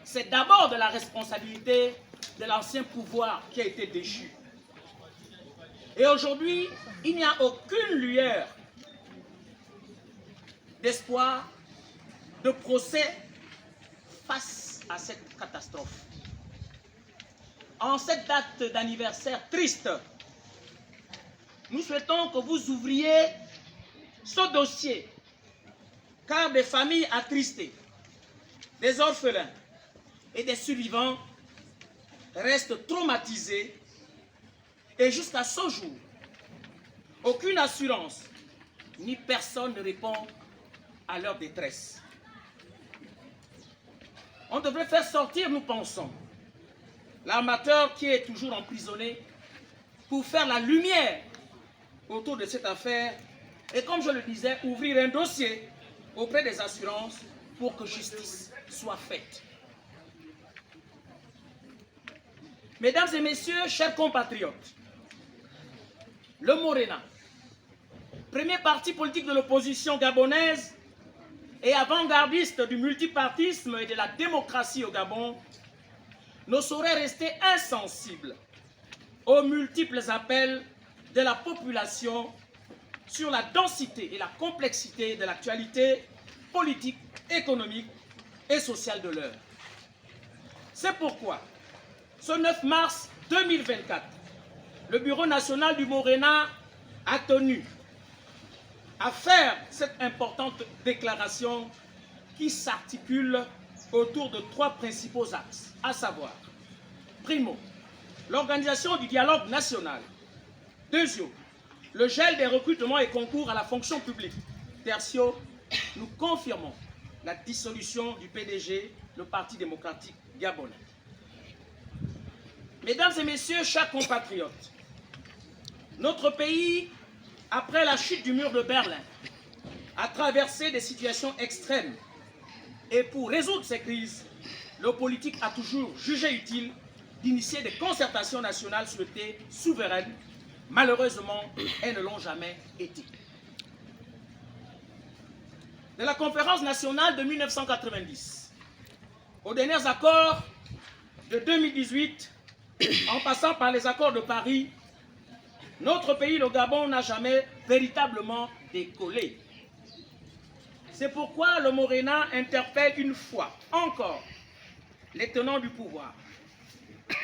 c'est d'abord de la responsabilité de l'ancien pouvoir qui a été déchu. Et aujourd'hui, il n'y a aucune lueur d'espoir, de procès face à cette catastrophe. En cette date d'anniversaire triste, nous souhaitons que vous ouvriez ce dossier, car des familles attristées, des orphelins et des survivants restent traumatisés et jusqu'à ce jour, aucune assurance ni personne ne répond à leur détresse. On devrait faire sortir, nous pensons, l'armateur qui est toujours emprisonné pour faire la lumière autour de cette affaire et, comme je le disais, ouvrir un dossier auprès des assurances pour que justice soit faite. Mesdames et messieurs, chers compatriotes, le Morena, premier parti politique de l'opposition gabonaise et avant-gardiste du multipartisme et de la démocratie au Gabon, ne saurait rester insensible aux multiples appels de la population sur la densité et la complexité de l'actualité politique, économique et sociale de l'heure. C'est pourquoi, ce 9 mars 2024, le Bureau national du Morena a tenu à faire cette importante déclaration qui s'articule autour de 3 principaux axes, à savoir, primo, l'organisation du dialogue national. Deuxièmement, le gel des recrutements et concours à la fonction publique. Tertio, nous confirmons la dissolution du PDG, le Parti démocratique gabonais. Mesdames et messieurs, chers compatriotes, notre pays, après la chute du mur de Berlin, a traversé des situations extrêmes. Et pour résoudre ces crises, le politique a toujours jugé utile d'initier des concertations nationales souhaitées souveraines. Malheureusement, elles ne l'ont jamais été. De la conférence nationale de 1990 aux derniers accords de 2018, en passant par les accords de Paris, notre pays, le Gabon, n'a jamais véritablement décollé. C'est pourquoi le Morena interpelle une fois encore les tenants du pouvoir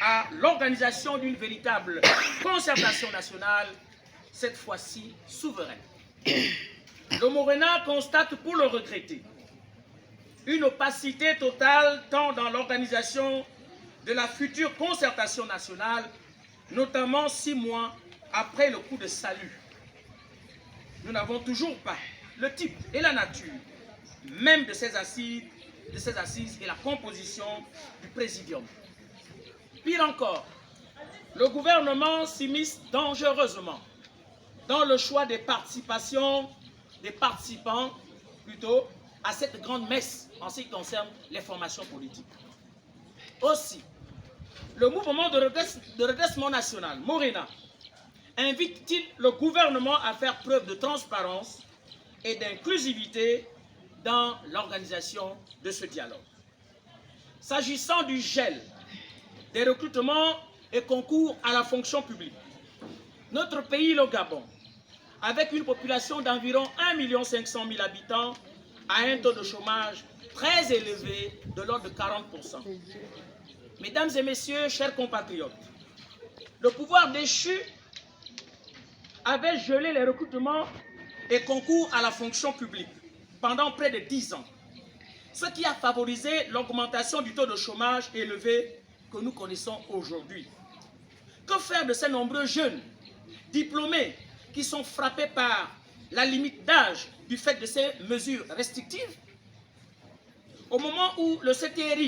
à l'organisation d'une véritable concertation nationale, cette fois-ci souveraine. Le Morena constate, pour le regretter, une opacité totale tant dans l'organisation de la future concertation nationale, notamment 6 mois après le coup de salut. Nous n'avons toujours pas le type et la nature même de ces assises et la composition du présidium. Pire encore, le gouvernement s'immisce dangereusement dans le choix des participants à cette grande messe en ce qui concerne les formations politiques. Aussi, le mouvement de redressement national, Morena, invite-t-il le gouvernement à faire preuve de transparence et d'inclusivité dans l'organisation de ce dialogue. S'agissant du gel des recrutements et concours à la fonction publique, notre pays, le Gabon, avec une population d'environ 1 500 000 habitants, a un taux de chômage très élevé de l'ordre de 40%. Mesdames et messieurs, chers compatriotes, le pouvoir déchu avait gelé les recrutements et concours à la fonction publique pendant près de 10 ans, ce qui a favorisé l'augmentation du taux de chômage élevé que nous connaissons aujourd'hui. Que faire de ces nombreux jeunes diplômés qui sont frappés par la limite d'âge du fait de ces mesures restrictives? Au moment où le CTRI